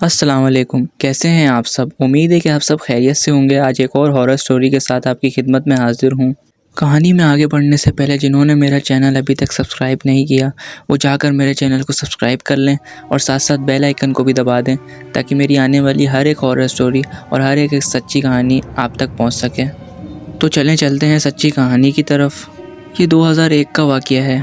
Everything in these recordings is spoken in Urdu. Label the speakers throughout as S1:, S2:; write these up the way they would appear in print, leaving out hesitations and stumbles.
S1: السلام علیکم، کیسے ہیں آپ سب؟ امید ہے کہ آپ سب خیریت سے ہوں گے۔ آج ایک اور ہارر سٹوری کے ساتھ آپ کی خدمت میں حاضر ہوں۔ کہانی میں آگے بڑھنے سے پہلے جنہوں نے میرا چینل ابھی تک سبسکرائب نہیں کیا وہ جا کر میرے چینل کو سبسکرائب کر لیں اور ساتھ ساتھ بیل آئیکن کو بھی دبا دیں تاکہ میری آنے والی ہر ایک ہارر سٹوری اور ہر ایک سچی کہانی آپ تک پہنچ سکے۔ تو چلتے ہیں سچی کہانی کی طرف۔ یہ 2001 کا واقعہ ہے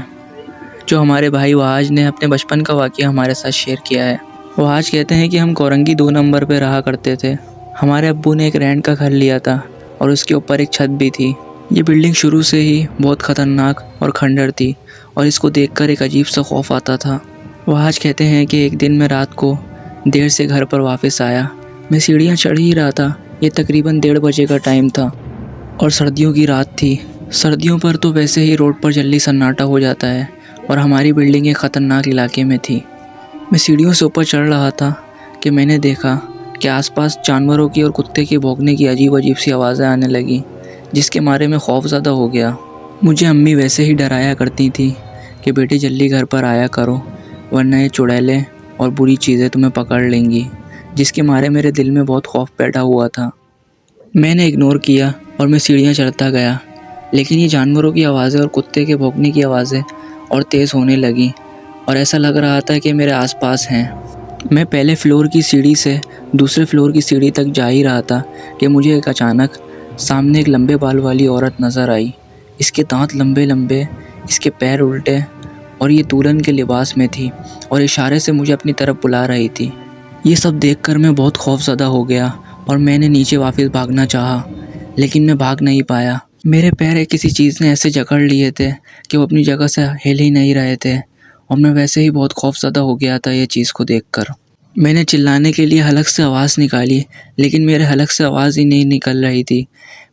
S1: جو ہمارے بھائی وحاج نے اپنے بچپن کا واقعہ ہمارے ساتھ شیئر کیا ہے۔ وحاج کہتے ہیں کہ ہم کورنگی 2 نمبر پہ رہا کرتے تھے۔ ہمارے ابو نے ایک رینٹ کا گھر لیا تھا اور اس کے اوپر ایک چھت بھی تھی۔ یہ بلڈنگ شروع سے ہی بہت خطرناک اور کھنڈر تھی اور اس کو دیکھ کر ایک عجیب سا خوف آتا تھا۔ وحاج کہتے ہیں کہ ایک دن میں رات کو دیر سے گھر پر واپس آیا۔ میں سیڑھیاں چڑھ ہی رہا تھا۔ یہ تقریباً 1:30 بجے کا ٹائم تھا اور سردیوں کی رات تھی۔ سردیوں پر تو ویسے ہی روڈ پر جلدی سناٹا ہو جاتا ہے اور ہماری بلڈنگ ایک خطرناک علاقے میں تھی۔ میں سیڑھیوں سے اوپر چڑھ رہا تھا کہ میں نے دیکھا کہ آس پاس جانوروں کی اور کتے کے بھونکنے کی عجیب سی آوازیں آنے لگیں، جس کے مارے میں خوف زدہ ہو گیا۔ مجھے امی ویسے ہی ڈرایا کرتی تھی کہ بیٹی جلدی گھر پر آیا کرو ورنہ یہ چڑیلیں اور بری چیزیں تمہیں پکڑ لیں گی، جس کے مارے میرے دل میں بہت خوف بیٹھا ہوا تھا۔ میں نے اگنور کیا اور میں سیڑھیاں چڑھتا گیا، لیکن یہ جانوروں کی آوازیں اور کتے کے بھونکنے کی آوازیں اور تیز ہونے لگیں اور ایسا لگ رہا تھا کہ میرے آس پاس ہیں۔ میں پہلے فلور کی سیڑھی سے دوسرے فلور کی سیڑھی تک جا ہی رہا تھا کہ مجھے ایک اچانک سامنے ایک لمبے بال والی عورت نظر آئی۔ اس کے دانت لمبے لمبے، اس کے پیر الٹے اور یہ دلہن کے لباس میں تھی اور اشارے سے مجھے اپنی طرف بلا رہی تھی۔ یہ سب دیکھ کر میں بہت خوف زدہ ہو گیا اور میں نے نیچے واپس بھاگنا چاہا، لیکن میں بھاگ نہیں پایا۔ میرے پیر کسی چیز نے ایسے جکڑ لیے تھے کہ وہ اپنی جگہ سے ہل ہی نہیں رہے تھے اور میں ویسے ہی بہت خوف زدہ ہو گیا تھا یہ چیز کو دیکھ کر۔ میں نے چلانے کے لیے حلق سے آواز نکالی، لیکن میرے حلق سے آواز ہی نہیں نکل رہی تھی۔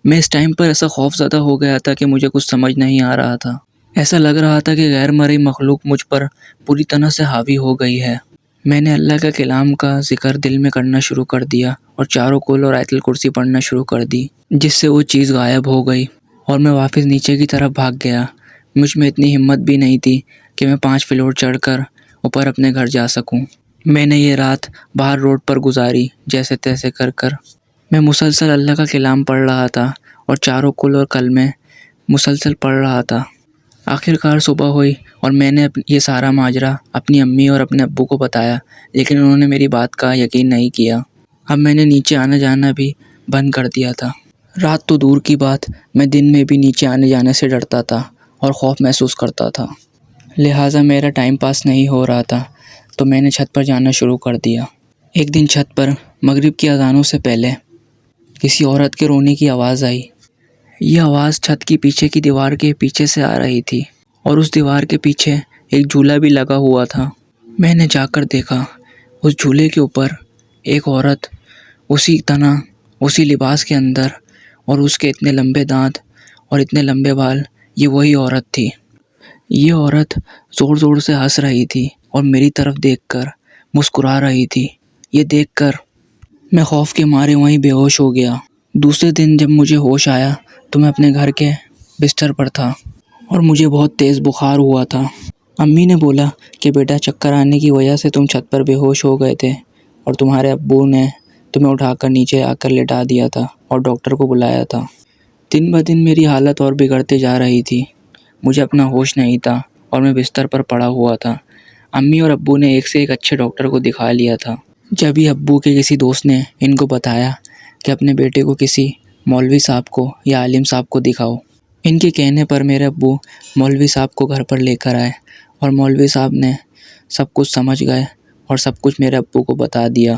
S1: میں اس ٹائم پر ایسا خوف زدہ ہو گیا تھا کہ مجھے کچھ سمجھ نہیں آ رہا تھا۔ ایسا لگ رہا تھا کہ غیر مرئی مخلوق مجھ پر پوری طرح سے حاوی ہو گئی ہے۔ میں نے اللہ کا کلام کا ذکر دل میں کرنا شروع کر دیا اور چاروں کل اور آیت الکرسی پڑھنا شروع کر دی، جس سے وہ چیز غائب ہو گئی اور میں واپس نیچے کی طرف بھاگ گیا۔ مجھ میں اتنی ہمت بھی نہیں تھی کہ میں 5 فلور چڑھ کر اوپر اپنے گھر جا سکوں۔ میں نے یہ رات باہر روڈ پر گزاری جیسے تیسے کر میں مسلسل اللہ کا کلام پڑھ رہا تھا اور چاروں کل اور کلمے مسلسل پڑھ رہا تھا۔ آخرکار صبح ہوئی اور میں نے یہ سارا ماجرا اپنی امی اور اپنے ابو کو بتایا، لیکن انہوں نے میری بات کا یقین نہیں کیا۔ اب میں نے نیچے آنا جانا بھی بند کر دیا تھا۔ رات تو دور کی بات، میں دن میں بھی نیچے آنے جانے سے ڈرتا تھا اور خوف محسوس کرتا تھا، لہٰذا میرا ٹائم پاس نہیں ہو رہا تھا تو میں نے چھت پر جانا شروع کر دیا۔ ایک دن چھت پر مغرب کی اذانوں سے پہلے کسی عورت کے رونے کی آواز آئی۔ یہ آواز چھت کی پیچھے کی دیوار کے پیچھے سے آ رہی تھی اور اس دیوار کے پیچھے ایک جھولا بھی لگا ہوا تھا۔ میں نے جا کر دیکھا، اس جھولے کے اوپر ایک عورت اسی طرح اسی لباس کے اندر اور اس کے اتنے لمبے دانت اور اتنے لمبے بال، یہ وہی عورت تھی۔ یہ عورت زور زور سے ہنس رہی تھی اور میری طرف دیکھ کر مسکرا رہی تھی۔ یہ دیکھ کر میں خوف کے مارے وہیں بے ہوش ہو گیا۔ دوسرے دن جب مجھے ہوش آیا تو میں اپنے گھر کے بستر پر تھا اور مجھے بہت تیز بخار ہوا تھا۔ امی نے بولا کہ بیٹا چکر آنے کی وجہ سے تم چھت پر بے ہوش ہو گئے تھے اور تمہارے ابو نے تمہیں اٹھا کر نیچے آ کر لٹا دیا تھا اور ڈاکٹر کو بلایا تھا۔ دن بہ دن میری حالت اور بگڑتے جا رہی تھی۔ مجھے اپنا ہوش نہیں تھا اور میں بستر پر پڑا ہوا تھا۔ امی اور ابو نے ایک سے ایک اچھے ڈاکٹر کو دکھا لیا تھا۔ جب ہی ابو کے کسی دوست نے ان کو بتایا کہ اپنے بیٹے کو کسی مولوی صاحب کو یا عالم صاحب کو دکھاؤ۔ ان کے کہنے پر میرے ابو مولوی صاحب کو گھر پر لے کر آئے اور مولوی صاحب نے سب کچھ سمجھ گئے اور سب کچھ میرے ابو کو بتا دیا،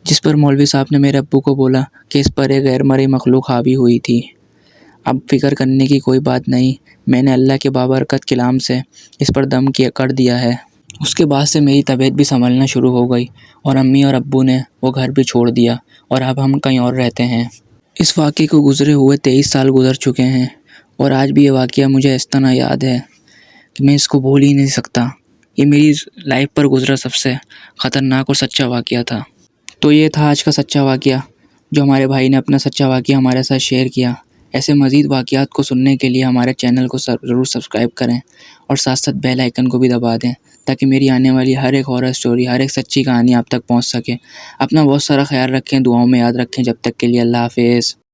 S1: جس پر مولوی صاحب نے میرے ابو کو بولا کہ اس پر ایک غیر مرئی مخلوق حاوی ہوئی تھی۔ اب فکر کرنے کی کوئی بات نہیں، میں نے اللہ کے بابرکت کلام سے اس پر دم کر دیا ہے۔ اس کے بعد سے میری طبیعت بھی سنبھلنا شروع ہو گئی اور امی اور ابو نے وہ گھر بھی چھوڑ دیا اور اب ہم کہیں اور رہتے ہیں۔ اس واقعے کو گزرے ہوئے 23 سال گزر چکے ہیں اور آج بھی یہ واقعہ مجھے اس طرح یاد ہے کہ میں اس کو بھول ہی نہیں سکتا۔ یہ میری لائف پر گزرا سب سے خطرناک اور سچا واقعہ تھا۔ تو یہ تھا آج کا سچا واقعہ جو ہمارے بھائی نے اپنا سچا واقعہ ہمارے ساتھ شیئر کیا۔ ایسے مزید واقعات کو سننے کے لیے ہمارے چینل کو ضرور سبسکرائب کریں اور ساتھ ساتھ بیل آئیکن کو بھی دبا دیں تاکہ میری آنے والی ہر ایک ہارر سٹوری، ہر ایک سچی کہانی آپ تک پہنچ سکے۔ اپنا بہت سارا خیال رکھیں، دعاؤں میں یاد رکھیں۔ جب تک کے لیے اللہ حافظ۔